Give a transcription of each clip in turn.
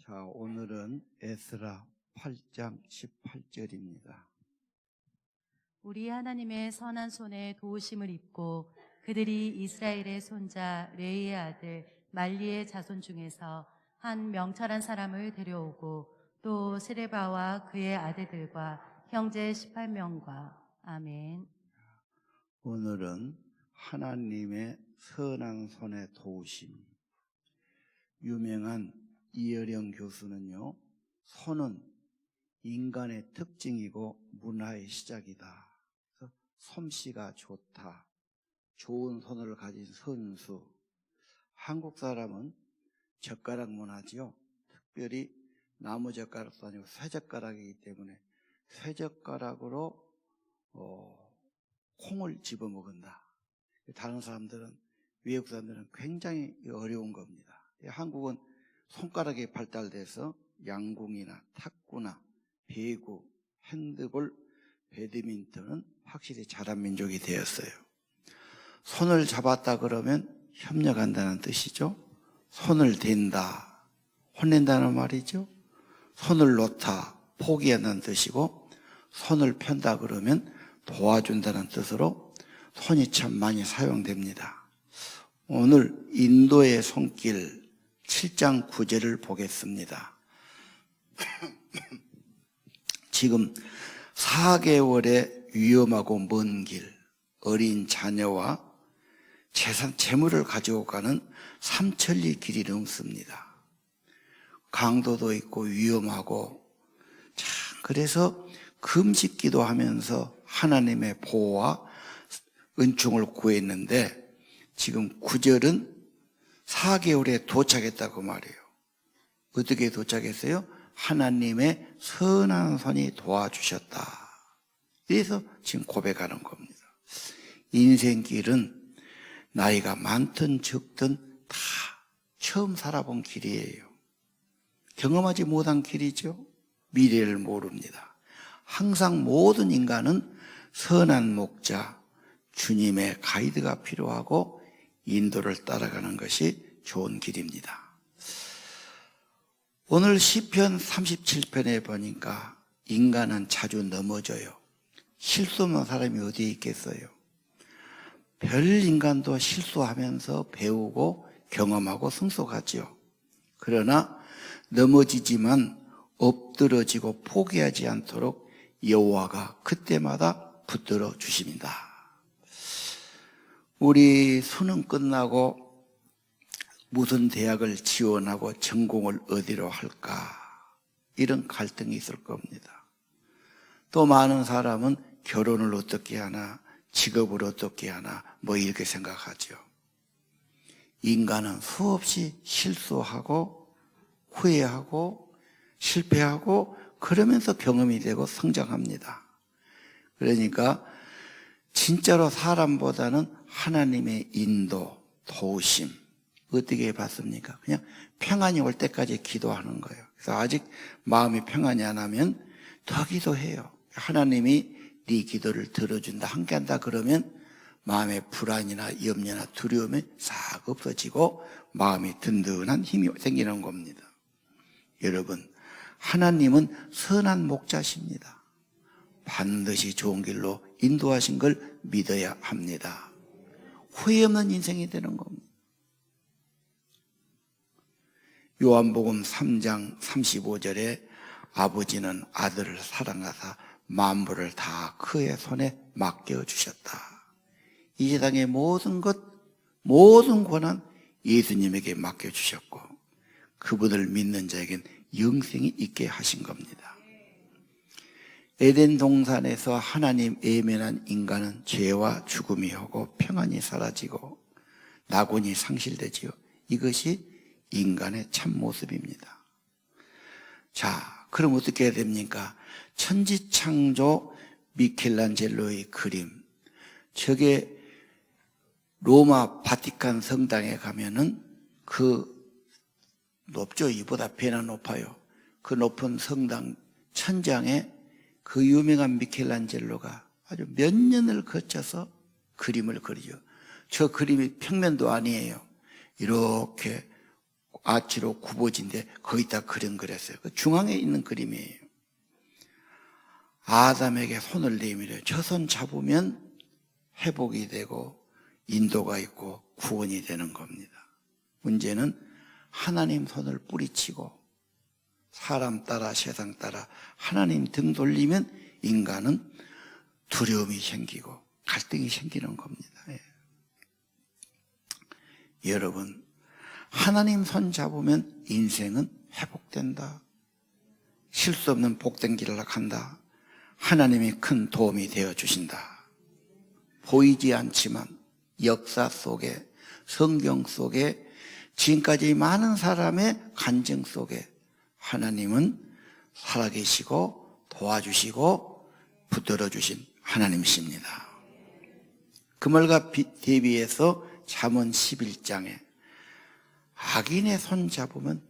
자, 오늘은 에스라 8장 18절입니다. 우리 하나님의 선한 손에 도우심을 입고 그들이 이스라엘의 손자 레이의 아들 말리의 자손 중에서 한 명철한 사람을 데려오고 또 스레바와 그의 아들들과 형제 18명과 아멘. 오늘은 하나님의 선한 손에 도우심. 유명한 이어령 교수는요, 손은 인간의 특징이고 문화의 시작이다. 그래서 솜씨가 좋다. 좋은 손을 가진 선수. 한국 사람은 젓가락 문화지요. 특별히 나무 젓가락도 아니고 쇠젓가락이기 때문에 쇠젓가락으로 콩을 집어먹는다. 다른 사람들은, 외국 사람들은 굉장히 어려운 겁니다. 한국은 손가락이 발달돼서 양궁이나 탁구나 배구, 핸드볼, 배드민턴은 확실히 잘한 민족이 되었어요. 손을 잡았다 그러면 협력한다는 뜻이죠. 손을 댄다, 혼낸다는 말이죠. 손을 놓다, 포기한다는 뜻이고, 손을 편다 그러면 도와준다는 뜻으로 손이 참 많이 사용됩니다. 오늘 인도의 손길 7장 9절을 보겠습니다. 지금 4개월의 위험하고 먼 길, 어린 자녀와 재물을 가지고 가는 삼천리 길이 넘습니다. 강도도 있고 위험하고, 그래서 금식기도 하면서 하나님의 보호와 은총을 구했는데, 지금 9절은 4개월에 도착했다고 말해요. 어떻게 도착했어요? 하나님의 선한 손이 도와주셨다. 그래서 지금 고백하는 겁니다. 인생길은 나이가 많든 적든 다 처음 살아본 길이에요. 경험하지 못한 길이죠. 미래를 모릅니다. 항상 모든 인간은 선한 목자, 주님의 가이드가 필요하고 인도를 따라가는 것이 좋은 길입니다. 오늘 시편 37편에 보니까 인간은 자주 넘어져요. 실수 없는 사람이 어디에 있겠어요? 별 인간도 실수하면서 배우고 경험하고 성숙하죠. 그러나 넘어지지만 엎드러지고 포기하지 않도록 여호와가 그때마다 붙들어 주십니다. 우리 수능 끝나고 무슨 대학을 지원하고 전공을 어디로 할까, 이런 갈등이 있을 겁니다. 또 많은 사람은 결혼을 어떻게 하나, 직업을 어떻게 하나, 이렇게 생각하죠. 인간은 수없이 실수하고 후회하고 실패하고 그러면서 경험이 되고 성장합니다. 그러니까 진짜로 사람보다는 하나님의 인도, 도우심, 어떻게 받습니까? 그냥 평안이 올 때까지 기도하는 거예요. 그래서 아직 마음이 평안이 안 하면 더 기도해요. 하나님이 네 기도를 들어준다, 함께한다 그러면 마음의 불안이나 염려나 두려움이 싹 없어지고 마음이 든든한 힘이 생기는 겁니다. 여러분, 하나님은 선한 목자십니다. 반드시 좋은 길로 인도하신 걸 믿어야 합니다. 후회 없는 인생이 되는 겁니다. 요한복음 3장 35절에 아버지는 아들을 사랑하사 만물을 다 그의 손에 맡겨주셨다. 이 세상의 모든 것, 모든 권한 예수님에게 맡겨주셨고 그분을 믿는 자에겐 영생이 있게 하신 겁니다. 에덴 동산에서 하나님 외면한 인간은 죄와 죽음이 오고 평안이 사라지고 낙원이 상실되지요. 이것이 인간의 참모습입니다. 자, 그럼 어떻게 해야 됩니까? 천지창조 미켈란젤로의 그림, 저게 로마 바티칸 성당에 가면은 높죠. 이보다 배나 높아요. 그 높은 성당 천장에 그 유명한 미켈란젤로가 아주 몇 년을 거쳐서 그림을 그리죠. 저 그림이 평면도 아니에요. 이렇게 아치로 굽어진데 거기다 그림 그렸어요. 그 중앙에 있는 그림이에요. 아담에게 손을 내밀어요. 저 손 잡으면 회복이 되고 인도가 있고 구원이 되는 겁니다. 문제는 하나님 손을 뿌리치고 사람 따라 세상 따라 하나님 등 돌리면 인간은 두려움이 생기고 갈등이 생기는 겁니다. 예. 여러분, 하나님 손 잡으면 인생은 회복된다. 실수 없는 복된 길을 간다. 하나님이 큰 도움이 되어 주신다. 보이지 않지만 역사 속에, 성경 속에, 지금까지 많은 사람의 간증 속에 하나님은 살아계시고 도와주시고 붙들어 주신 하나님이십니다. 그 말과 대비해서 잠언 11장에 악인의 손 잡으면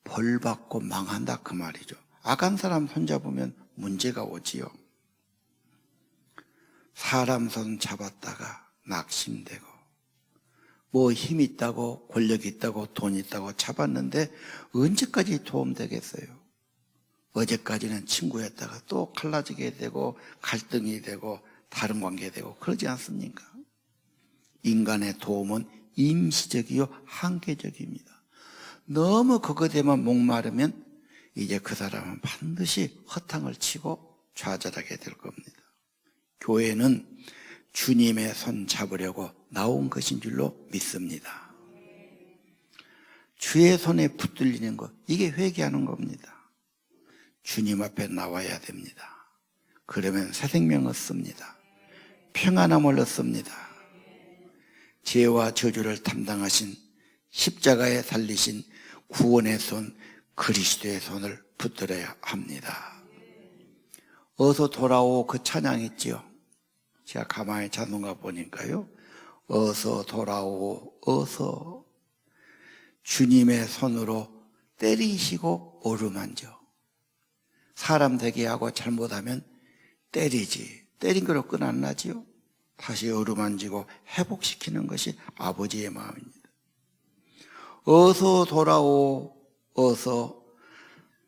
벌 받고 망한다, 그 말이죠. 악한 사람 손 잡으면 문제가 오지요. 사람 손 잡았다가 낙심되고 뭐 힘 있다고 권력 있다고 돈 있다고 잡았는데 언제까지 도움되겠어요? 어제까지는 친구였다가 또 갈라지게 되고 갈등이 되고 다른 관계 되고 그러지 않습니까? 인간의 도움은 임시적이요 한계적입니다. 너무 그것에만 목마르면 이제 그 사람은 반드시 허탕을 치고 좌절하게 될 겁니다. 교회는 주님의 손 잡으려고 나온 것인 줄로 믿습니다. 주의 손에 붙들리는 것, 이게 회개하는 겁니다. 주님 앞에 나와야 됩니다. 그러면 새 생명 얻습니다. 평안함을 얻습니다. 죄와 저주를 담당하신 십자가에 달리신 구원의 손, 그리스도의 손을 붙들어야 합니다. 어서 돌아오, 그 찬양 있지요. 제가 가만히 자동가 보니까요, 어서 돌아오, 어서. 주님의 손으로 때리시고 어루만져. 사람 되게 하고 잘못하면 때리지. 때린 거로 끝 안 나지요. 다시 어루만지고 회복시키는 것이 아버지의 마음입니다. 어서 돌아오, 어서.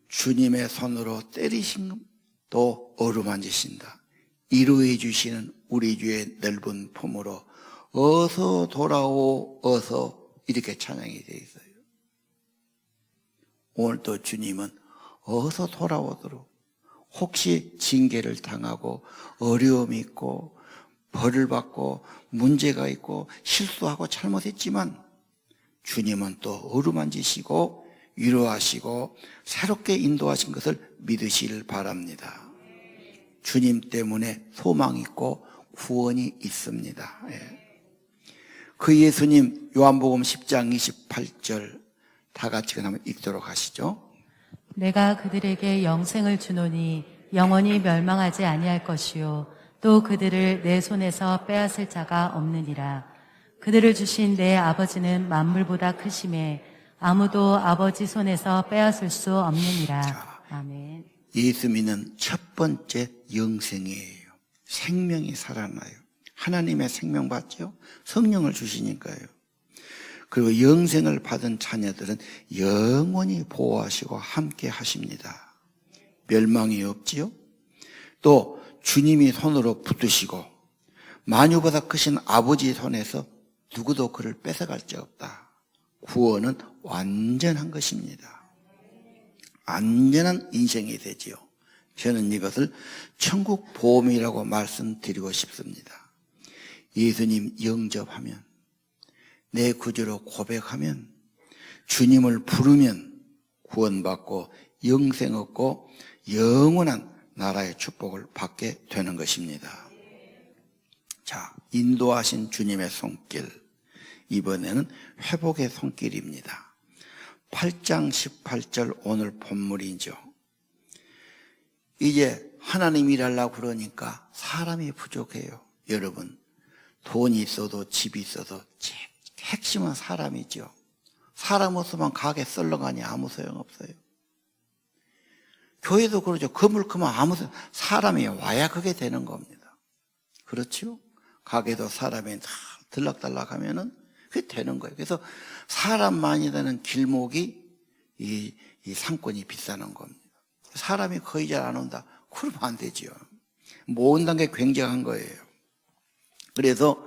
주님의 손으로 때리신 또 어루만지신다. 이루해 주시는 우리 주의 넓은 품으로 어서 돌아오, 어서. 이렇게 찬양이 되어 있어요. 오늘 또 주님은 어서 돌아오도록, 혹시 징계를 당하고 어려움이 있고 벌을 받고 문제가 있고 실수하고 잘못했지만 주님은 또 어루만지시고 위로하시고 새롭게 인도하신 것을 믿으시길 바랍니다. 주님 때문에 소망이 있고 구원이 있습니다. 예. 그 예수님, 요한복음 10장 28절 다 같이 그러면 읽도록 하시죠. 내가 그들에게 영생을 주노니 영원히 멸망하지 아니할 것이요 또 그들을 내 손에서 빼앗을 자가 없느니라. 그들을 주신 내 아버지는 만물보다 크심에 아무도 아버지 손에서 빼앗을 수 없느니라. 아멘. 예수 믿는 첫 번째 영생이에요. 생명이 살아나요. 하나님의 생명 받죠? 성령을 주시니까요. 그리고 영생을 받은 자녀들은 영원히 보호하시고 함께 하십니다. 멸망이 없지요? 또 주님이 손으로 붙드시고 만유보다 크신 아버지 손에서 누구도 그를 뺏어갈 자 없다. 구원은 완전한 것입니다. 안전한 인생이 되지요. 저는 이것을 천국 보험이라고 말씀드리고 싶습니다. 예수님 영접하면, 내 구주로 고백하면, 주님을 부르면 구원받고 영생 얻고 영원한 나라의 축복을 받게 되는 것입니다. 자, 인도하신 주님의 손길, 이번에는 회복의 손길입니다. 8장 18절 오늘 본문이죠. 이제 하나님 일하려고 그러니까 사람이 부족해요. 여러분, 돈이 있어도 집이 있어도 핵심은 사람이죠. 사람 없으면 가게 썰렁하니 아무 소용없어요. 교회도 그러죠. 건물 크면 아무 사람이 와야 그게 되는 겁니다. 그렇죠? 가게도 사람이 다 들락달락 하면은 그게 되는 거예요. 그래서 사람 많이 다는 길목이 이 상권이 비싸는 겁니다. 사람이 거의 잘 안 온다. 그러면 안 되죠. 못 온다는 게 굉장한 거예요. 그래서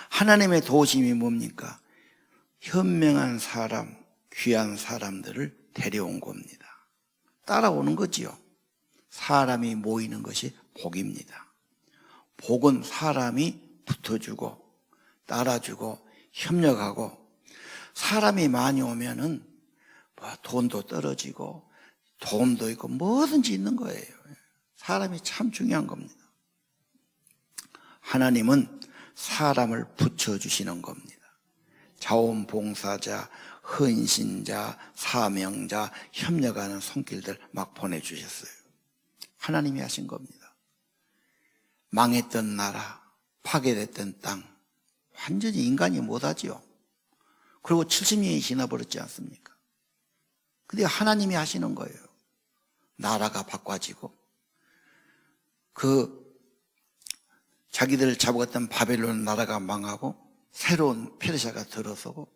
하나님의 도우심이 뭡니까? 현명한 사람, 귀한 사람들을 데려온 겁니다. 따라오는 거지요. 사람이 모이는 것이 복입니다. 복은 사람이 붙어주고 따라주고 협력하고, 사람이 많이 오면은 돈도 떨어지고 도움도 있고 뭐든지 있는 거예요. 사람이 참 중요한 겁니다. 하나님은 사람을 붙여주시는 겁니다. 자원봉사자, 헌신자, 사명자, 협력하는 손길들 막 보내주셨어요. 하나님이 하신 겁니다. 망했던 나라, 파괴됐던 땅, 완전히 인간이 못하지요. 그리고 70년이 지나버렸지 않습니까? 근데 하나님이 하시는 거예요. 나라가 바꿔지고, 자기들 잡아갔던 바벨론 나라가 망하고 새로운 페르시아가 들어서고,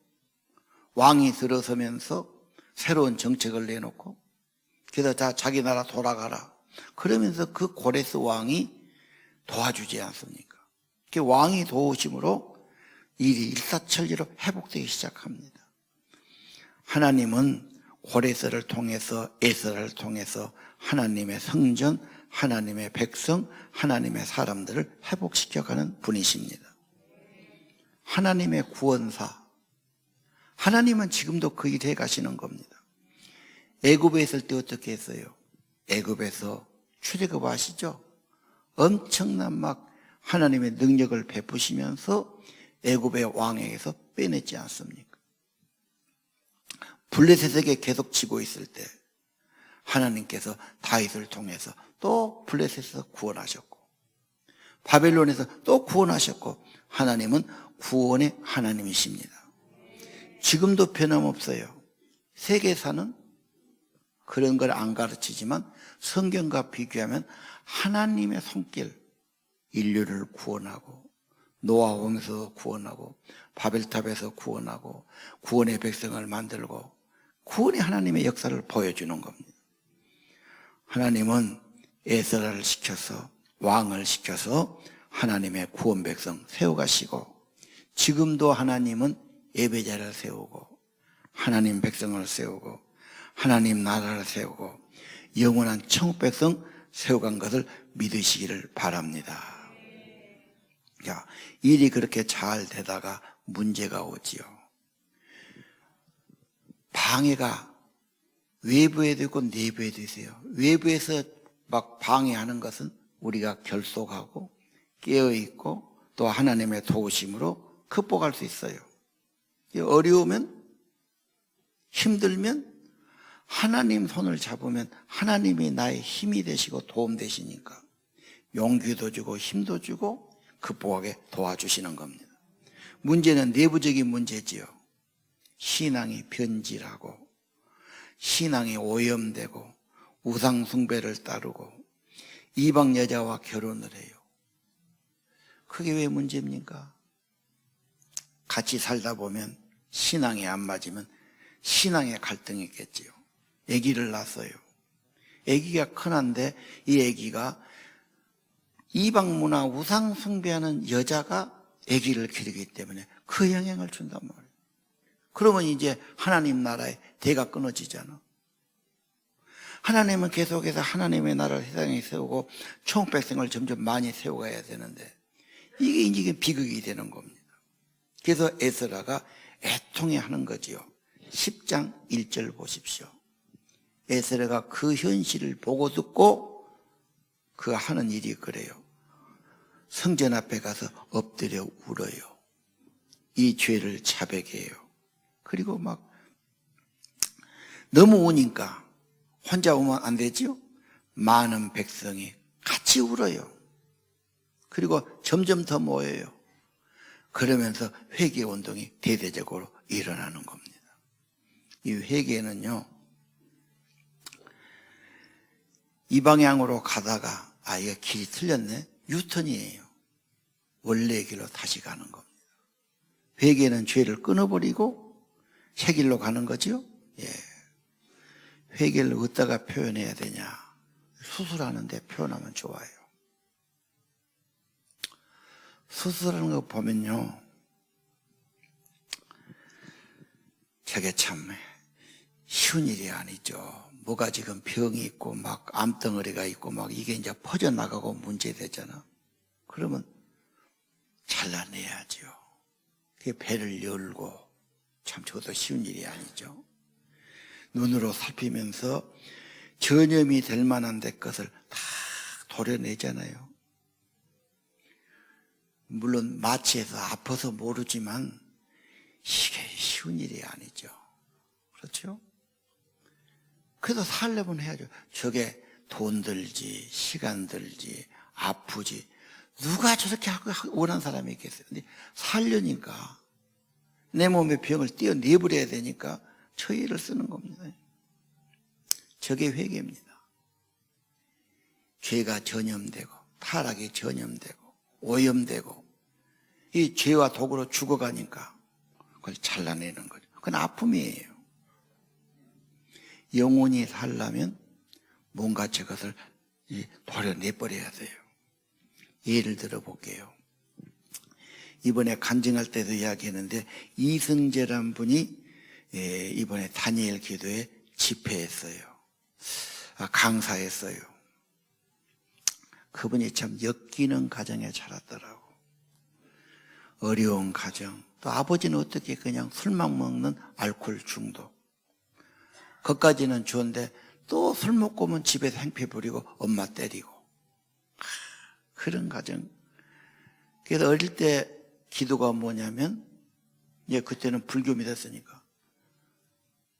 왕이 들어서면서 새로운 정책을 내놓고, 그래서 다 자기 나라 돌아가라. 그러면서 그 고레스 왕이 도와주지 않습니까? 그 왕이 도우심으로 일이 일사천리로 회복되기 시작합니다. 하나님은 고레스를 통해서, 에스라를 통해서 하나님의 성전, 하나님의 백성, 하나님의 사람들을 회복시켜가는 분이십니다. 하나님의 구원사, 하나님은 지금도 그 일 해가시는 겁니다. 애굽에 있을 때 어떻게 했어요? 애굽에서 출애굽 아시죠? 엄청난 막 하나님의 능력을 베푸시면서 애굽의 왕에게서 빼냈지 않습니까? 블레셋에게 계속 지고 있을 때 하나님께서 다윗을 통해서 또 블레셋에서 구원하셨고, 바벨론에서 또 구원하셨고, 하나님은 구원의 하나님이십니다. 지금도 변함없어요. 세계사는 그런 걸 안 가르치지만 성경과 비교하면 하나님의 손길, 인류를 구원하고, 노아 왕에서 구원하고, 바벨탑에서 구원하고, 구원의 백성을 만들고, 구원의 하나님의 역사를 보여주는 겁니다. 하나님은 에스라를 시켜서, 왕을 시켜서 하나님의 구원 백성 세워가시고, 지금도 하나님은 예배자를 세우고, 하나님 백성을 세우고, 하나님 나라를 세우고, 영원한 천국 백성 세워간 것을 믿으시기를 바랍니다. 자, 일이 그렇게 잘 되다가 문제가 오지요. 방해가 외부에도 있고 내부에도 있어요. 외부에서 막 방해하는 것은 우리가 결속하고 깨어있고 또 하나님의 도우심으로 극복할 수 있어요. 어려우면, 힘들면 하나님 손을 잡으면 하나님이 나의 힘이 되시고 도움 되시니까 용기도 주고 힘도 주고 극복하게 도와주시는 겁니다. 문제는 내부적인 문제지요. 신앙이 변질하고, 신앙이 오염되고, 우상 숭배를 따르고, 이방 여자와 결혼을 해요. 그게 왜 문제입니까? 같이 살다 보면 신앙이 안 맞으면 신앙의 갈등이 있겠지요. 아기를 낳았어요. 아기가 큰한데 이 아기가 이방 문화 우상 숭배하는 여자가 아기를 기르기 때문에 그 영향을 준단 말이에요. 그러면 이제 하나님 나라의 대가 끊어지잖아. 하나님은 계속해서 하나님의 나라를 세상에 세우고 천국 백성을 점점 많이 세워가야 되는데 이게 이제 비극이 되는 겁니다. 그래서 에스라가 애통해 하는 거지요. 10장 1절 보십시오. 에스라가 그 현실을 보고 듣고 그 하는 일이 그래요. 성전 앞에 가서 엎드려 울어요. 이 죄를 자백해요. 그리고 막 너무 우니까 혼자 우면 안 되지요? 많은 백성이 같이 울어요. 그리고 점점 더 모여요. 그러면서 회개 운동이 대대적으로 일어나는 겁니다. 이 회개는요, 이 방향으로 가다가 이거 길이 틀렸네? 유턴이에요. 원래의 길로 다시 가는 겁니다. 회개는 죄를 끊어버리고 새 길로 가는 거죠. 예. 회개를 어디다가 표현해야 되냐? 수술하는데 표현하면 좋아요. 수술하는 거 보면요, 저게 참 쉬운 일이 아니죠. 뭐가 지금 병이 있고 막 암덩어리가 있고 막 이게 이제 퍼져나가고 문제되잖아. 그러면 잘라내야죠. 그 배를 열고, 참 저것도 쉬운 일이 아니죠. 눈으로 살피면서 전염이 될 만한 데 것을 다 도려내잖아요. 물론 마취해서 아파서 모르지만 이게 쉬운 일이 아니죠. 그렇죠? 그래도 살려면 해야죠. 저게 돈 들지, 시간 들지, 아프지. 누가 저렇게 하고 원하는 사람이 있겠어요? 근데 살려니까 내 몸의 병을 떼어내버려야 되니까 저 일을 쓰는 겁니다. 저게 회개입니다. 죄가 전염되고 타락이 전염되고 오염되고 이 죄와 독으로 죽어가니까 그걸 잘라내는 거죠. 그건 아픔이에요. 영혼이 살려면 뭔가 저것을 도려내버려야 돼요. 예를 들어 볼게요. 이번에 간증할 때도 이야기했는데 이승재란 분이 이번에 다니엘 기도에 집회했어요. 강사했어요. 그분이 참 엮이는 가정에 자랐더라고. 어려운 가정. 또 아버지는 어떻게 그냥 술만 먹는 알코올 중독. 그것까지는 좋은데 또 술 먹고 오면 집에서 행패 부리고 엄마 때리고. 그런 가정. 그래서 어릴 때 기도가 뭐냐면, 그때는 불교 믿었으니까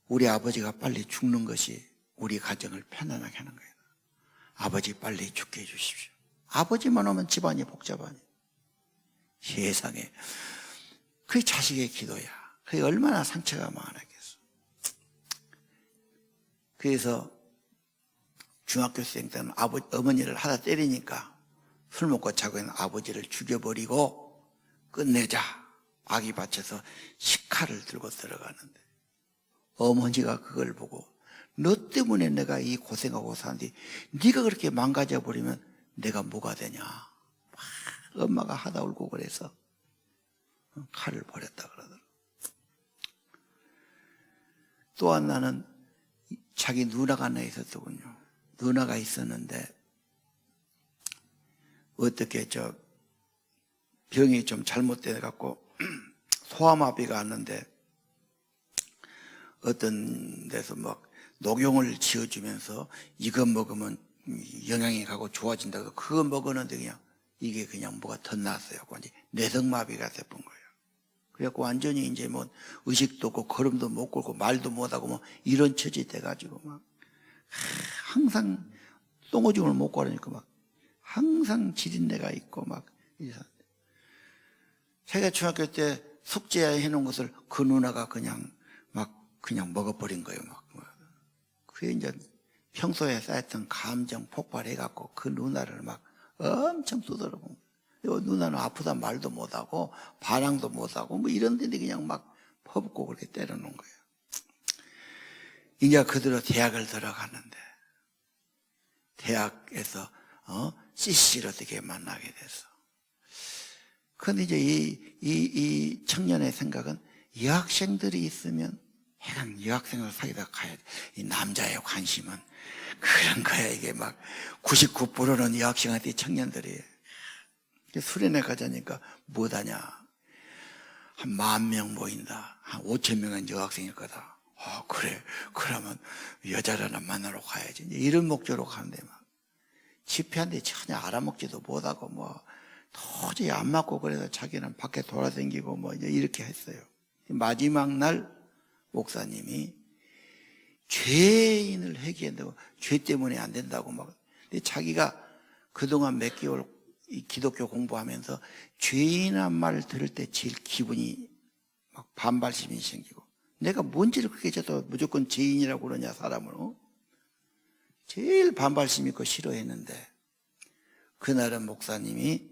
우리 아버지가 빨리 죽는 것이 우리 가정을 편안하게 하는 거예요. 아버지 빨리 죽게 해주십시오. 아버지만 오면 집안이 복잡하니. 세상에. 그게 자식의 기도야. 그게 얼마나 상처가 많았겠어. 그래서 중학교생 때는 어머니를 하다 때리니까 술 먹고 자고 있는 아버지를 죽여버리고 끝내자. 아기 밭에서 식칼을 들고 들어가는데 어머니가 그걸 보고 너 때문에 내가 이 고생하고 사는데 네가 그렇게 망가져버리면 내가 뭐가 되냐. 엄마가 하다 울고 그래서 칼을 버렸다 그러더라고요. 또 하나는 자기 누나가 하나 있었더군요. 누나가 있었는데 어떻게 병이 좀 잘못돼 갖고 소아마비가 왔는데 어떤 데서 막 녹용을 지어주면서 이거 먹으면 영양이 가고 좋아진다고 그거 먹었는데 그냥 이게 그냥 뭐가 덧났어요. 완전히 내성마비가 돼본 거예요. 그래갖고 완전히 이제 뭐 의식도 없고 걸음도 못 걸고 말도 못하고 뭐 이런 처지 돼가지고 막 항상 똥오줌을 못 가르니까 막 항상 지린내가 있고 막 자기가 중학교 때 숙제해 놓은 것을 그 누나가 그냥 먹어버린 거예요. 막 그게 이제 평소에 쌓였던 감정 폭발해갖고 그 누나를 막 엄청 두드려본 거예요. 누나는 아프다 말도 못하고 반항도 못하고 뭐 이런 데는 그냥 막 퍼붓고 그렇게 때려놓은 거예요. 이제 그대로 대학을 들어갔는데 대학에서 CC를 어떻게 만나게 됐어. 그런데 이제 이 청년의 생각은 여학생들이 있으면 해당 여학생을 사귀다 가야 돼. 이 남자의 관심은 그런 거야. 이게 막 99%는 여학생한테 청년들이. 수련회 가자니까 못하냐. 한 10,000명 모인다. 한 5,000명은 여학생일 거다. 그래. 그러면 여자를 하나 만나러 가야지. 이런 목적으로 가는데 막 집회한테 전혀 알아먹지도 못하고 뭐 도저히 안 맞고 그래서 자기는 밖에 돌아다니고 뭐 이렇게 했어요. 마지막 날 목사님이 죄인을 회개한다고 죄 때문에 안 된다고 막. 근데 자기가 그동안 몇 개월 이 기독교 공부하면서 죄인한 말 들을 때 제일 기분이 막 반발심이 생기고 내가 뭔지를 그렇게 저도 무조건 죄인이라고 그러냐 사람을. 제일 반발심 있고 싫어했는데 그날은 목사님이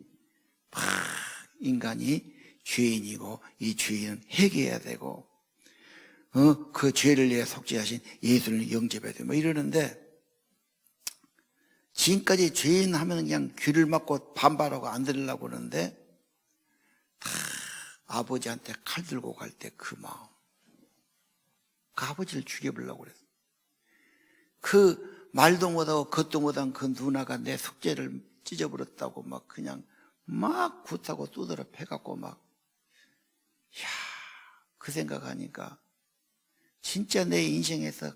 인간이 죄인이고 이 죄인은 회개해야 되고 그 죄를 위해 속죄하신 예수를 영접해야 되고 뭐 이러는데, 지금까지 죄인 하면 그냥 귀를 막고 반발하고 안 들으려고 그러는데, 다 아버지한테 칼 들고 갈 때 그 마음, 그 아버지를 죽여보려고 그랬어. 그 말도 못하고 겉도 못한 그 누나가 내 속죄를 찢어버렸다고 막 그냥 막 굿하고 두드려 패갖고 막, 그 생각하니까 진짜 내 인생에서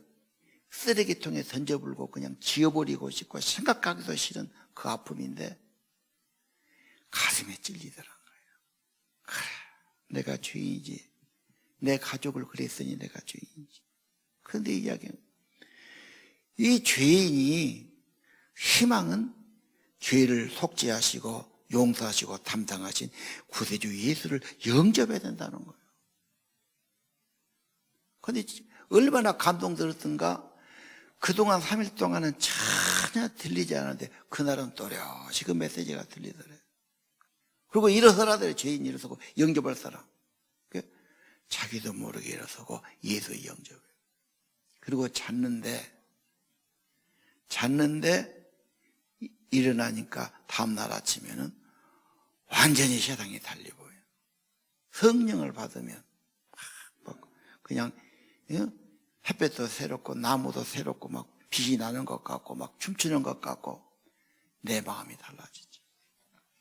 쓰레기통에 던져불고 그냥 지워버리고 싶고 생각하기도 싫은 그 아픔인데 가슴에 찔리더란 거예요. 그래, 내가 죄인이지. 내 가족을 그랬으니 내가 죄인이지. 그런데 이야기는, 이 죄인이, 희망은 죄를 속죄하시고 용서하시고 담당하신 구세주 예수를 영접해야 된다는 거예요. 그런데 얼마나 감동들었던가. 그동안 3일 동안은 전혀 들리지 않았는데 그날은 또렷이 그 메시지가 들리더래요. 그리고 일어서라더래요. 죄인 일어서고 영접할 사람. 자기도 모르게 일어서고 예수의 영접해요. 그리고 잤는데 일어나니까 다음날 아침에는 완전히 세상이 달리 보여요. 성령을 받으면 그냥 햇볕도 새롭고 나무도 새롭고 막 빛이 나는 것 같고 막 춤추는 것 같고 내 마음이 달라지지.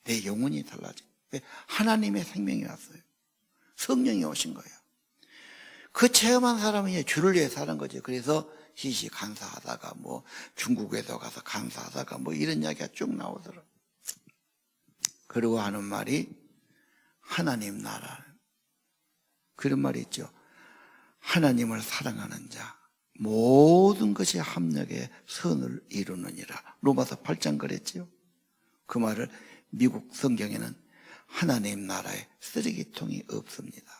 내 영혼이 달라지. 하나님의 생명이 왔어요. 성령이 오신 거예요. 그 체험한 사람은 주를 위해 사는 거죠. 그래서 시시 간사하다가 뭐 중국에도 가서 간사하다가 뭐 이런 이야기가 쭉 나오더라고요. 그리고 하는 말이 하나님 나라. 그런 말이 있죠. 하나님을 사랑하는 자 모든 것이 합력해 선을 이루느니라. 로마서 8장 그랬지요. 그 말을 미국 성경에는 하나님 나라에 쓰레기통이 없습니다.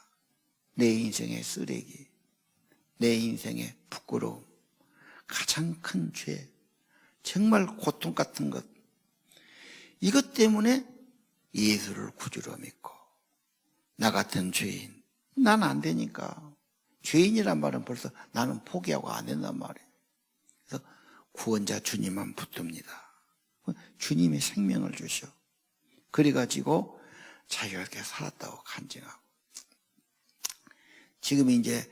내 인생의 쓰레기, 내 인생의 부끄러움, 가장 큰 죄, 정말 고통 같은 것, 이것 때문에 예수를 구주로 믿고 나 같은 죄인, 난 안 되니까, 죄인이란 말은 벌써 나는 포기하고 안 된단 말이에요. 그래서 구원자 주님만 붙듭니다. 주님이 생명을 주셔. 그래가지고 자기가 이렇게 살았다고 간증하고, 지금 이제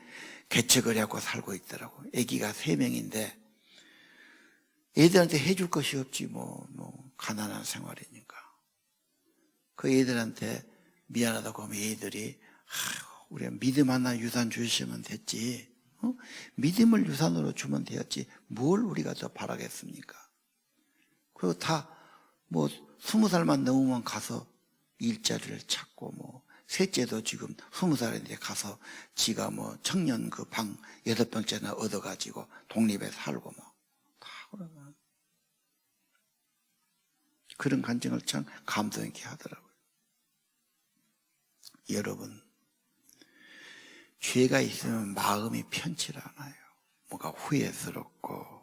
개척을 하고 살고 있더라고. 아기가 3명인데 애들한테 해줄 것이 없지 뭐 가난한 생활이니까. 그 애들한테 미안하다고 하면 애들이 우리가 믿음 하나 유산 주시면 됐지. 믿음을 유산으로 주면 되었지. 뭘 우리가 더 바라겠습니까? 그리고 다 뭐 20살만 넘으면 가서 일자리를 찾고 뭐 셋째도 지금 20살인데 가서 지가 뭐 청년 그 방 6병째나 얻어가지고 독립에 살고 뭐 다 그러면 그런 간증을 참 감동 있게 하더라고요. 여러분, 죄가 있으면 마음이 편치 않아요. 뭔가 후회스럽고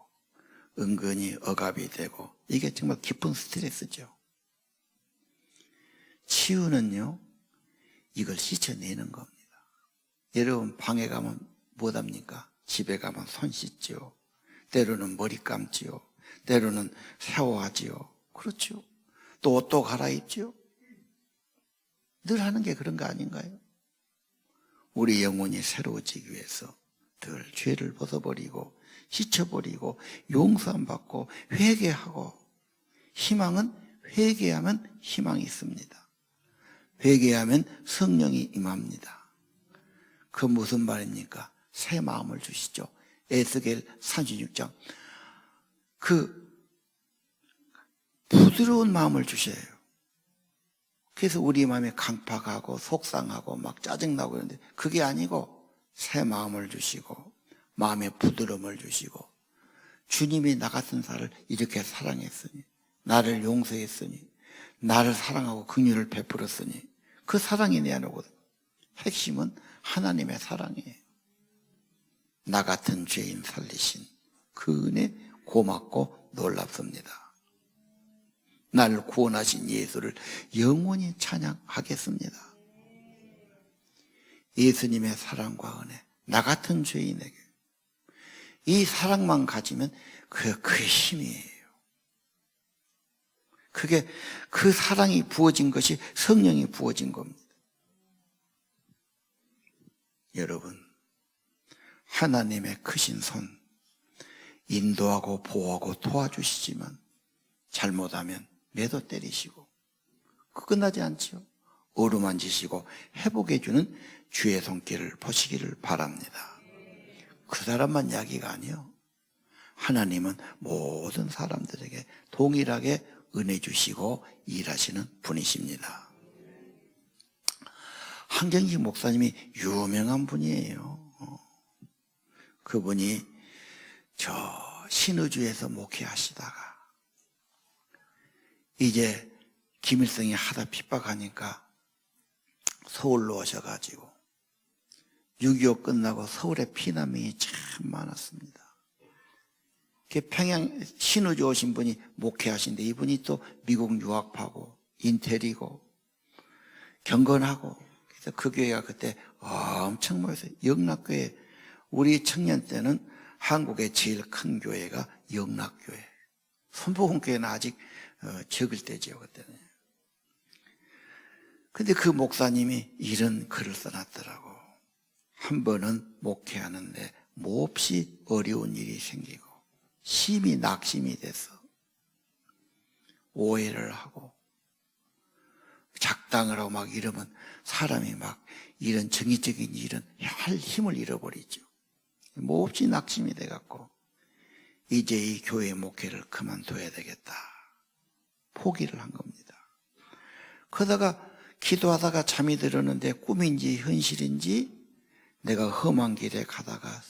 은근히 억압이 되고 이게 정말 깊은 스트레스죠. 치유는요, 이걸 씻어내는 겁니다. 여러분 방에 가면 못합니까? 집에 가면 손 씻지요. 때로는 머리 감지요. 때로는 샤워하지요. 그렇죠. 또 옷도 갈아입지요. 늘 하는 게 그런 거 아닌가요? 우리 영혼이 새로워지기 위해서 늘 죄를 벗어버리고 씻어버리고 용서함 받고 회개하고, 희망은 회개하면 희망이 있습니다. 회개하면 성령이 임합니다. 그 무슨 말입니까? 새 마음을 주시죠. 에스겔 36장. 그 부드러운 마음을 주셔요. 그래서 우리 마음이 강팍하고 속상하고 막 짜증나고 그러는데 그게 아니고 새 마음을 주시고 마음의 부드러움을 주시고, 주님이 나 같은 사람을 이렇게 사랑했으니, 나를 용서했으니, 나를 사랑하고 긍휼을 베풀었으니 그 사랑이 내 안에 오거든. 핵심은 하나님의 사랑이에요. 나 같은 죄인 살리신 그 은혜 고맙고 놀랍습니다. 나를 구원하신 예수를 영원히 찬양하겠습니다. 예수님의 사랑과 은혜, 나 같은 죄인에게 이 사랑만 가지면 그게 힘이에요. 그게 그 사랑이 부어진 것이 성령이 부어진 겁니다. 여러분, 하나님의 크신 손 인도하고 보호하고 도와주시지만 잘못하면 매도 때리시고 끝나지 않지요. 어루만지시고 회복해주는 주의 손길을 보시기를 바랍니다. 그 사람만 이야기가 아니요, 하나님은 모든 사람들에게 동일하게 은혜 주시고 일하시는 분이십니다. 한경식 목사님이 유명한 분이에요. 그분이 저 신의주에서 목회하시다가 이제 김일성이 하다 핍박하니까 서울로 오셔가지고 6.25 끝나고 서울에 피난민이 참 많았습니다. 평양 신의주 오신 분이 목회하신데 이분이 또 미국 유학파고 인텔이고 경건하고, 그래서 그 교회가 그때 엄청 모였어요. 영락교회, 우리 청년 때는 한국의 제일 큰 교회가 영락교회, 선보훈교회는 아직 적을 때죠 그때는. 근데 그 목사님이 이런 글을 써놨더라고. 한 번은 목회하는데 몹시 어려운 일이 생기고 심히 낙심이 돼서 오해를 하고 작당을 하고 막 이러면 사람이 막 이런 정의적인 일은 할 힘을 잃어버리죠. 몹시 낙심이 돼갖고 이제 이 교회 목회를 그만둬야 되겠다 포기를 한 겁니다. 그러다가 기도하다가 잠이 들었는데 꿈인지 현실인지 내가 험한 길에 가다가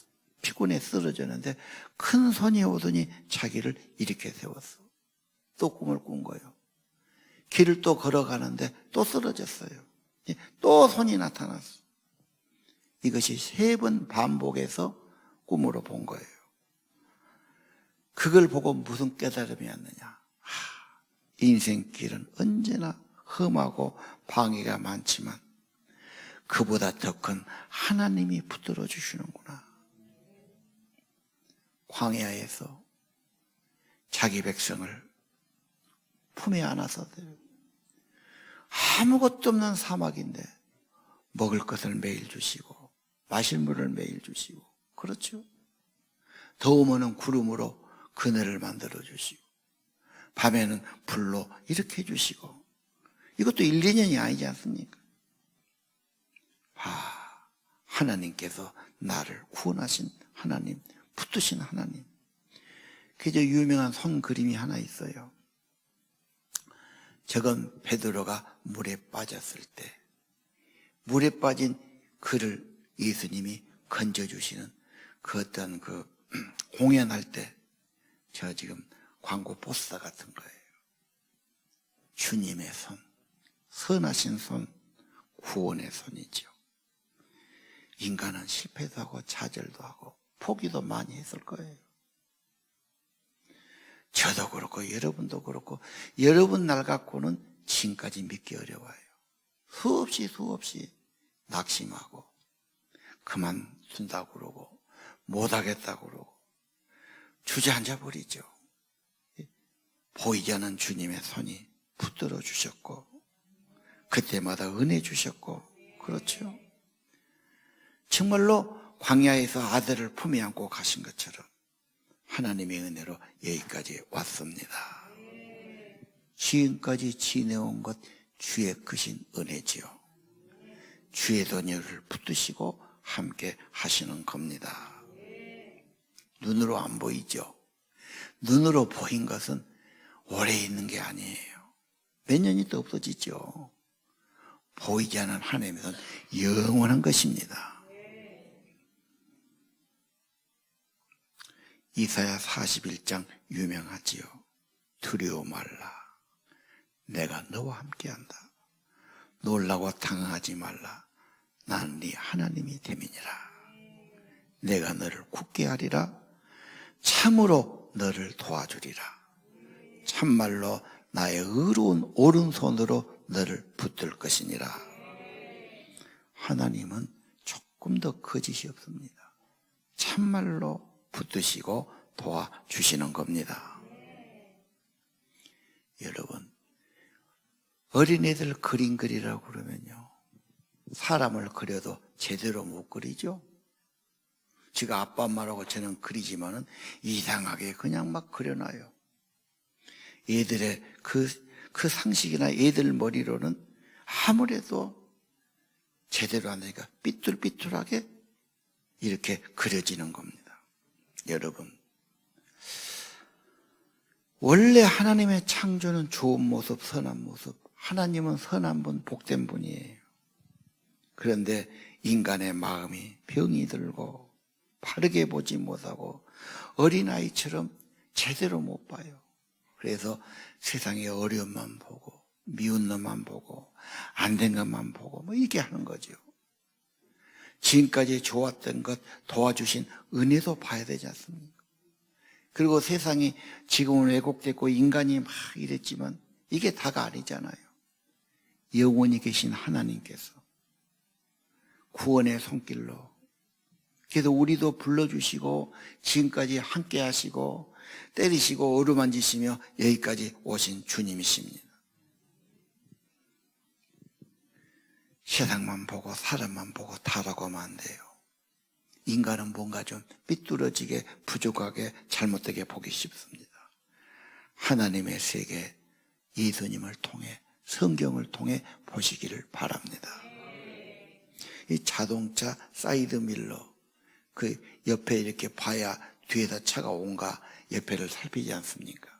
피곤해 쓰러졌는데 큰 손이 오더니 자기를 일으켜 세웠어. 또 꿈을 꾼 거예요. 길을 또 걸어가는데 또 쓰러졌어요. 또 손이 나타났어. 이것이 3번 반복해서 꿈으로 본 거예요. 그걸 보고 무슨 깨달음이었느냐. 인생길은 언제나 험하고 방해가 많지만 그보다 더 큰 하나님이 붙들어 주시는구나. 광야에서 자기 백성을 품에 안아서 아무것도 없는 사막인데 먹을 것을 매일 주시고 마실 물을 매일 주시고, 그렇죠? 더우면 구름으로 그늘을 만들어 주시고 밤에는 불로 이렇게 해주시고, 이것도 1, 2년이 아니지 않습니까? 하나님께서 나를 구원하신 하나님, 붙드신 하나님. 그저 유명한 손 그림이 하나 있어요. 저건 베드로가 물에 빠졌을 때 물에 빠진 그를 예수님이 건져주시는 그 어떤 공연할 때 저 지금 광고 포스터 같은 거예요. 주님의 손, 선하신 손, 구원의 손이죠. 인간은 실패도 하고 좌절도 하고 포기도 많이 했을 거예요. 저도 그렇고 여러분도 그렇고, 여러분 날 갖고는 지금까지 믿기 어려워요. 수없이 낙심하고 그만둔다고 그러고 못하겠다고 그러고 주저앉아 버리죠. 보이지 않는 주님의 손이 붙들어 주셨고 그때마다 은혜 주셨고, 그렇죠? 정말로 광야에서 아들을 품에 안고 가신 것처럼 하나님의 은혜로 여기까지 왔습니다. 지금까지 지내온 것 주의 크신 은혜지요. 주의 자녀를 붙드시고 함께 하시는 겁니다. 눈으로 안 보이죠? 눈으로 보인 것은 오래 있는 게 아니에요. 몇 년이 또 없어지죠. 보이지 않는 하나님의 손, 영원한 것입니다. 이사야 41장 유명하지요. 두려워 말라. 내가 너와 함께한다. 놀라고 당황하지 말라. 나는 네 하나님이 됨이니라. 내가 너를 굳게 하리라. 참으로 너를 도와주리라. 참말로 나의 의로운 오른손으로 너를 붙들 것이니라. 하나님은 꿈도 거짓이 없습니다. 참말로 붙드시고 도와주시는 겁니다. 여러분, 어린애들 그림 그리라고 그러면요, 사람을 그려도 제대로 못 그리죠. 제가 아빠 엄마라고 저는 그리지만은 이상하게 그냥 막 그려놔요. 애들의 그 상식이나 애들 머리로는 아무래도 제대로 안 되니까 삐뚤삐뚤하게 이렇게 그려지는 겁니다. 여러분, 원래 하나님의 창조는 좋은 모습, 선한 모습. 하나님은 선한 분, 복된 분이에요. 그런데 인간의 마음이 병이 들고 바르게 보지 못하고 어린아이처럼 제대로 못 봐요. 그래서 세상의 어려움만 보고 미운 놈만 보고 안 된 것만 보고 뭐 이렇게 하는 거죠. 지금까지 좋았던 것 도와주신 은혜도 봐야 되지 않습니까? 그리고 세상이 지금은 왜곡됐고 인간이 막 이랬지만 이게 다가 아니잖아요. 영원히 계신 하나님께서 구원의 손길로, 그래서 우리도 불러주시고 지금까지 함께 하시고 때리시고 어루만지시며 여기까지 오신 주님이십니다. 세상만 보고 사람만 보고 타라고 하면 안 돼요. 인간은 뭔가 좀 삐뚤어지게 부족하게 잘못되게 보기 쉽습니다. 하나님의 세계 예수님을 통해 성경을 통해 보시기를 바랍니다. 이 자동차 사이드밀러 그 옆에 이렇게 봐야 뒤에다 차가 온가 옆에를 살피지 않습니까?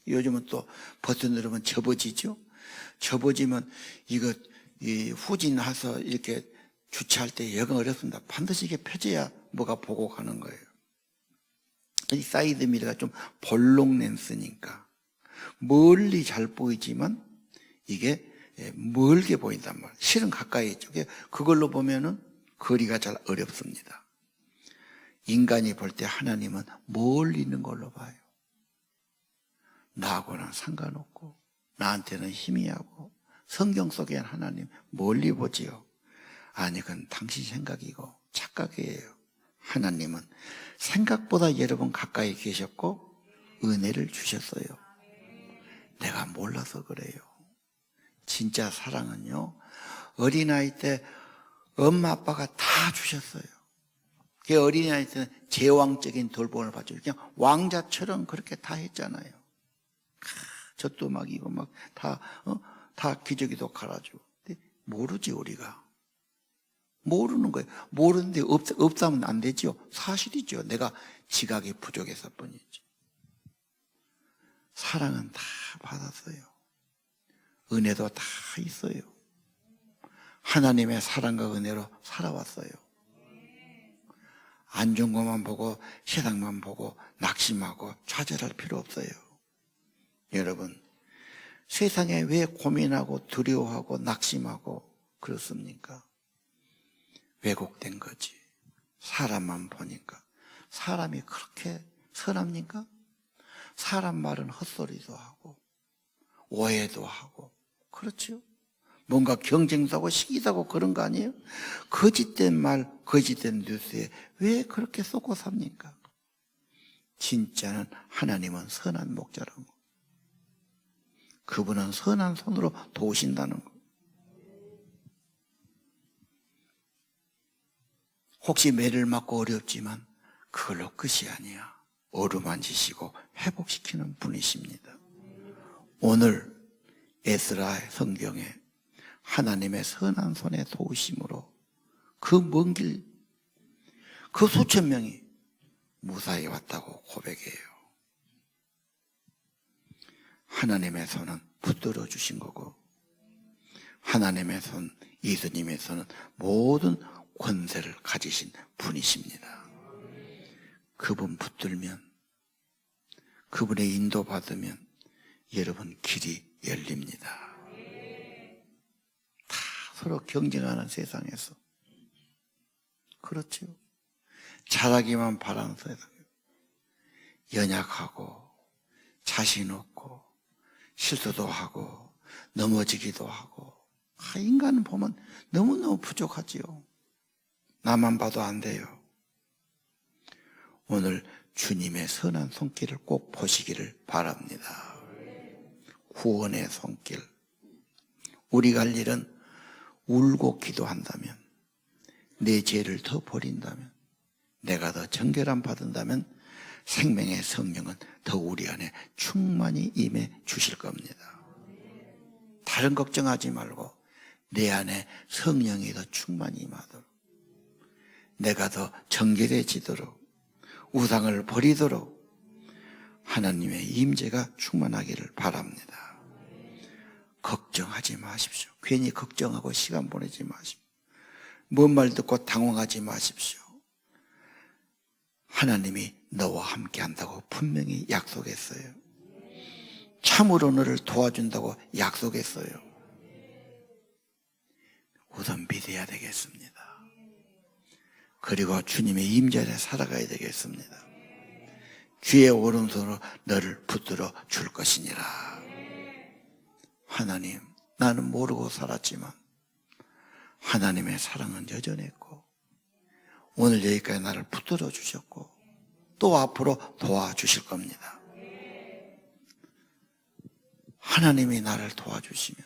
요즘은 또 버튼 누르면 접어지죠? 접어지면 이거 후진해서 이렇게 주차할 때 여간 어렵습니다. 반드시 이게 펴져야 뭐가 보고 가는 거예요. 이 사이드 미러가 좀 볼록 렌스니까 멀리 잘 보이지만 이게 멀게 보인단 말이에요. 실은 가까이 있죠. 그걸로 보면은 거리가 잘 어렵습니다. 인간이 볼 때 하나님은 멀리 있는 걸로 봐요. 나하고는 상관없고 나한테는 희미하고 성경 속에 하나님 멀리 보지요. 아니, 그건 당신 생각이고 착각이에요. 하나님은 생각보다 여러분 가까이 계셨고 은혜를 주셨어요. 내가 몰라서 그래요. 진짜 사랑은요, 어린아이 때 엄마 아빠가 다 주셨어요. 그 어린아이 때는 제왕적인 돌봄을 받죠. 그냥 왕자처럼 그렇게 다 했잖아요. 젖도 먹이고 막 다 기저귀도 갈아주고. 모르지 우리가. 모르는 거예요. 모르는데 없다면 안 되죠. 사실이죠. 내가 지각이 부족해서 뿐이지. 사랑은 다 받았어요. 은혜도 다 있어요. 하나님의 사랑과 은혜로 살아왔어요. 안 좋은 것만 보고 세상만 보고 낙심하고 좌절할 필요 없어요. 여러분, 세상에 왜 고민하고 두려워하고 낙심하고 그렇습니까? 왜곡된 거지. 사람만 보니까. 사람이 그렇게 선합니까? 사람 말은 헛소리도 하고 오해도 하고 그렇죠? 뭔가 경쟁도 하고 시기도 하고 그런 거 아니에요? 거짓된 말, 거짓된 뉴스에 왜 그렇게 쏟고 삽니까? 진짜는 하나님은 선한 목자라는 거. 그분은 선한 손으로 도우신다는 거. 혹시 매를 맞고 어렵지만 그걸로 끝이 아니야. 어루만지시고 회복시키는 분이십니다. 오늘 에스라의 성경에 하나님의 선한 손의 도우심으로 그 먼 길, 그 수천 명이 무사히 왔다고 고백해요. 하나님의 손은 붙들어 주신 거고 하나님의 손, 예수님의 손은 모든 권세를 가지신 분이십니다. 그분 붙들면, 그분의 인도받으면 여러분 길이 열립니다. 다 서로 경쟁하는 세상에서. 그렇죠. 잘하기만 바라는 세상. 연약하고 자신 없고 실수도 하고 넘어지기도 하고. 인간은 보면 너무너무 부족하지요. 나만 봐도 안 돼요. 오늘 주님의 선한 손길을 꼭 보시기를 바랍니다. 구원의 손길. 우리가 할 일은 울고 기도한다면, 내 죄를 더 버린다면, 내가 더 정결함 받는다면 생명의 성령은 더 우리 안에 충만히 임해 주실 겁니다. 다른 걱정하지 말고 내 안에 성령이 더 충만히 임하도록, 내가 더 정결해지도록, 우상을 버리도록 하나님의 임재가 충만하기를 바랍니다. 걱정하지 마십시오. 괜히 걱정하고 시간 보내지 마십시오. 뭔 말 듣고 당황하지 마십시오. 하나님이 너와 함께 한다고 분명히 약속했어요. 참으로 너를 도와준다고 약속했어요. 우선 믿어야 되겠습니다. 그리고 주님의 임재 안에 살아가야 되겠습니다. 주의 오른손으로 너를 붙들어 줄 것이니라. 하나님, 나는 모르고 살았지만 하나님의 사랑은 여전했고 오늘 여기까지 나를 붙들어 주셨고 또 앞으로 도와주실 겁니다. 하나님이 나를 도와주시면,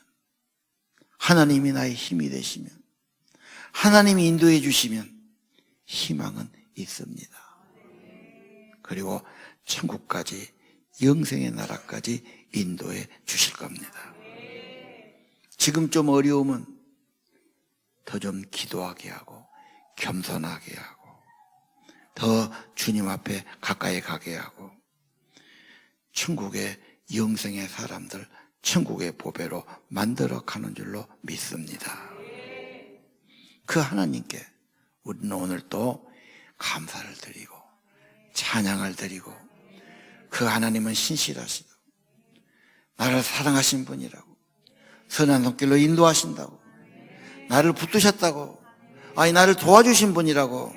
하나님이 나의 힘이 되시면, 하나님이 인도해 주시면 희망은 있습니다. 그리고 천국까지, 영생의 나라까지 인도해 주실 겁니다. 지금 좀 어려우면 더 좀 기도하게 하고 겸손하게 하고 더 주님 앞에 가까이 가게 하고 천국의 영생의 사람들, 천국의 보배로 만들어 가는 줄로 믿습니다. 그 하나님께 우리는 오늘 또 감사를 드리고 찬양을 드리고, 그 하나님은 신실하시고 나를 사랑하신 분이라고, 선한 손길로 인도하신다고, 나를 붙드셨다고, 아니 나를 도와주신 분이라고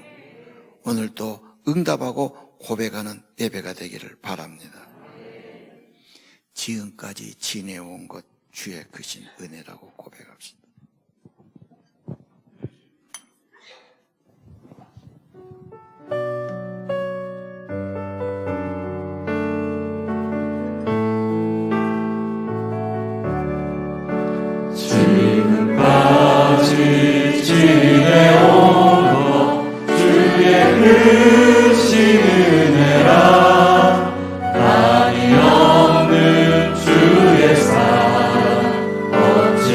오늘 또 응답하고 고백하는 예배가 되기를 바랍니다. 지금까지 지내온 것 주의 크신 은혜라고 고백합시다. 지금까지 지내온 것 주의 크신 은혜라. 한이 없는 주의 사랑 어찌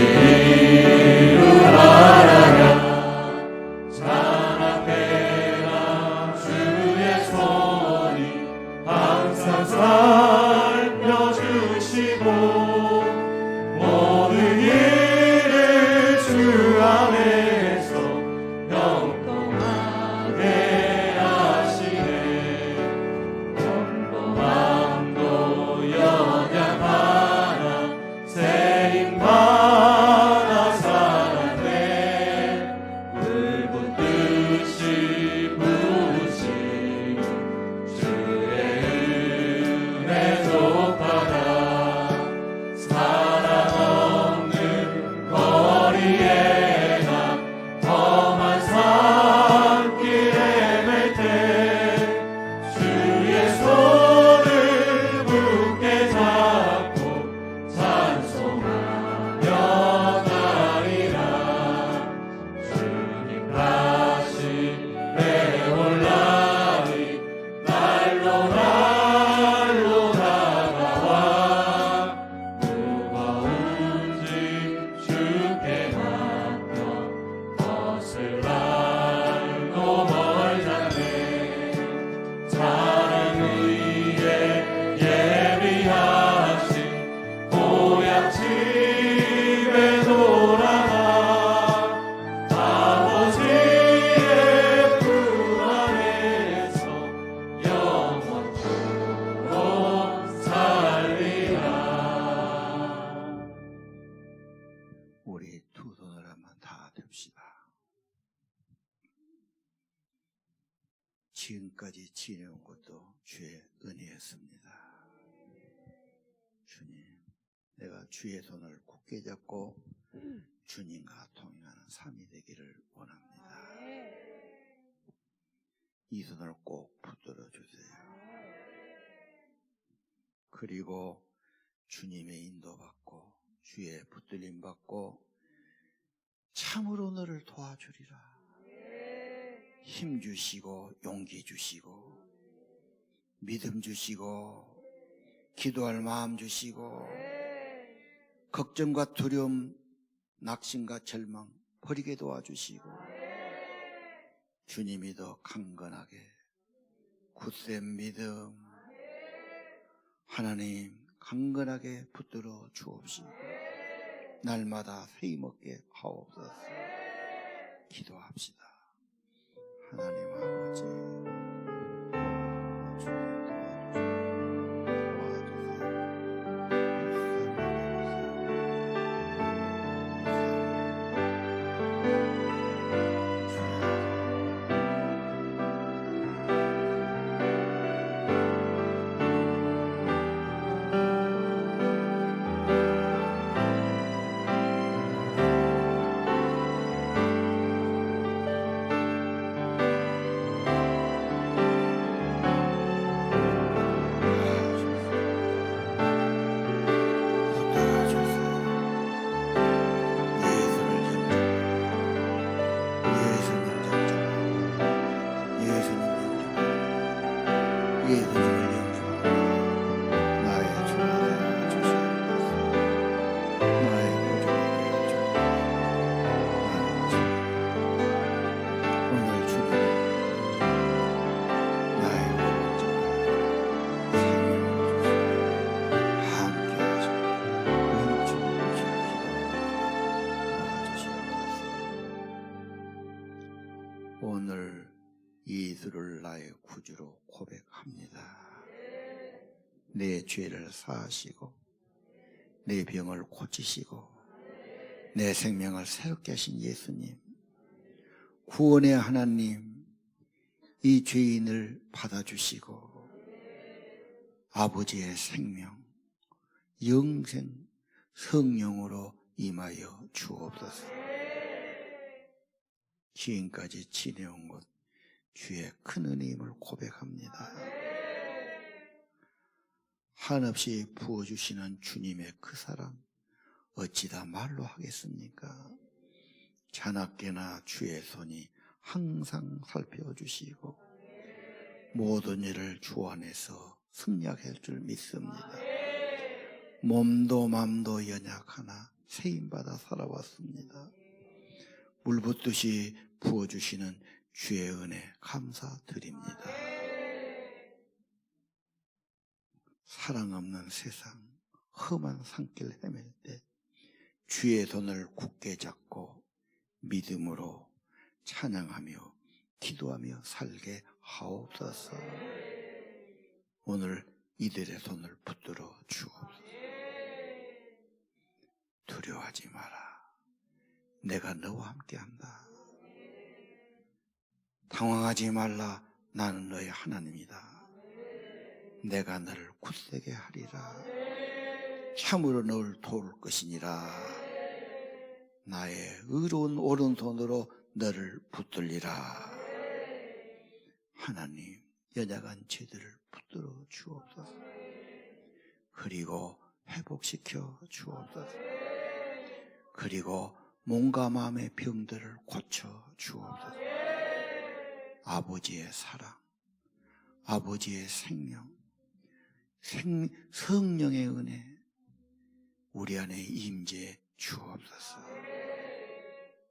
이루하랴. 자나깨나 주의 손이 항상 살펴주시고 모든 일을 주 안에서 영통하게 하시네. 몸도 마음도 연약하나 새 힘 받아 살았네. 붉은 뜻이 부으시는 주의 은혜 족하다. 사랑 없는 거리에 나 험한 산길 헤맬 때 주의 손을 굳게 잡고 찬송하며 가리라. 주님 다시 배올라니 날로 다가와 무거운 짐 주께 맡겨 벗을 날도 멀잖네. 사랑 위에 예비하신 고향 집에 돌아가 아버지의 품 안에서 영원토록 살리라. 우리 두 손을 한번 다 듭시다. 지금까지 지내온 것도 주의 은혜였습니다. 주님, 내가 주의 손을 굳게 잡고 주님과 동행하는 삶이 되기를 원합니다. 이 손을 꼭 붙들어 주세요. 그리고 주님의 인도받고 주의 붙들림 받고 참으로 너를 도와주리라. 힘 주시고 용기 주시고 믿음 주시고 기도할 마음 주시고 걱정과 두려움, 낙심과 절망 버리게 도와주시고 주님이 더 강건하게 굳센 믿음 하나님 강건하게 붙들어 주옵시고 날마다 세임없게 하옵소서. 기도합시다. 하나님 아버지 오늘 예수를 나의 구주로 고백합니다. 내 죄를 사하시고 내 병을 고치시고 내 생명을 새롭게 하신 예수님, 구원의 하나님, 이 죄인을 받아주시고 아버지의 생명, 영생, 성령으로 임하여 주옵소서. 지금까지 지내온 것 주의 큰 은혜임을 고백합니다. 한없이 부어주시는 주님의 그 사랑 어찌다 말로 하겠습니까? 자나깨나 주의 손이 항상 살펴주시고 모든 일을 주 안에서 승리할 줄 믿습니다. 몸도 맘도 연약하나 세임받아 살아왔습니다. 물붓듯이 부어주시는 주의 은혜 감사드립니다. 사랑 없는 세상, 험한 산길 헤맬 때 주의 손을 굳게 잡고 믿음으로 찬양하며 기도하며 살게 하옵소서. 오늘 이들의 손을 붙들어 주옵소서. 두려워하지 마라. 내가 너와 함께한다. 당황하지 말라. 나는 너의 하나님이다. 내가 너를 굳세게 하리라. 참으로 너를 도울 것이니라. 나의 의로운 오른손으로 너를 붙들리라. 하나님, 연약한 죄들을 붙들어 주옵소서. 그리고 회복시켜 주옵소서. 그리고 몸과 마음의 병들을 고쳐 주옵소서. 아버지의 사랑, 아버지의 생명, 성령의 은혜 우리 안에 임재해 주옵소서.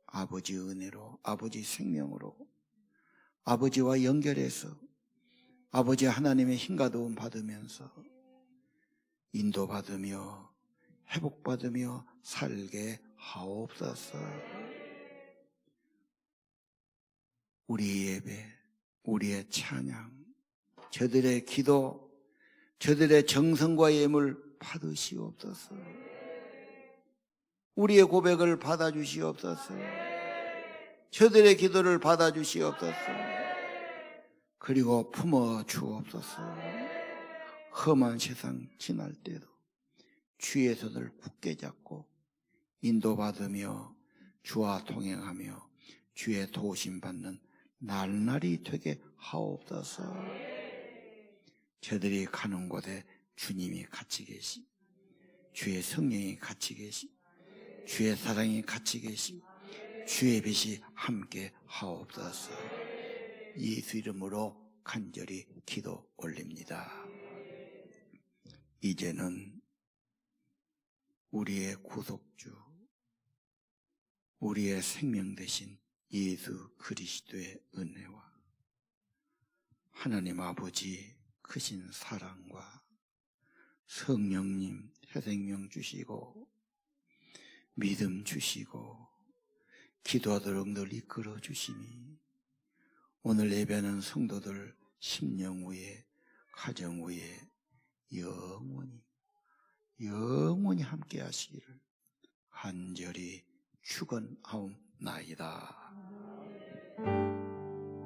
아버지 은혜로, 아버지 생명으로 아버지와 연결해서 아버지 하나님의 힘과 도움 받으면서 인도받으며 회복받으며 살게 하옵소서. 우리의 예배, 우리의 찬양, 저들의 기도, 저들의 정성과 예물 받으시옵소서. 우리의 고백을 받아주시옵소서. 저들의 기도를 받아주시옵소서. 그리고 품어주옵소서. 험한 세상 지날 때도 주의 손을 굳게 잡고 인도받으며 주와 동행하며 주의 도우심 받는 날날이 되게 하옵소서. 저들이 가는 곳에 주님이 같이 계시, 주의 성령이 같이 계시, 주의 사랑이 같이 계시, 주의 빛이 함께 하옵소서. 예수 이름으로 간절히 기도 올립니다. 이제는 우리의 구속주, 우리의 생명 되신 예수 그리스도의 은혜와 하나님 아버지 크신 사랑과 성령님 새 생명 주시고 믿음 주시고 기도하도록 늘 이끌어 주시니 오늘 예배하는 성도들 심령 위에 가정 위에 영원히 함께 하시기를 간절히 축원하옵나이다.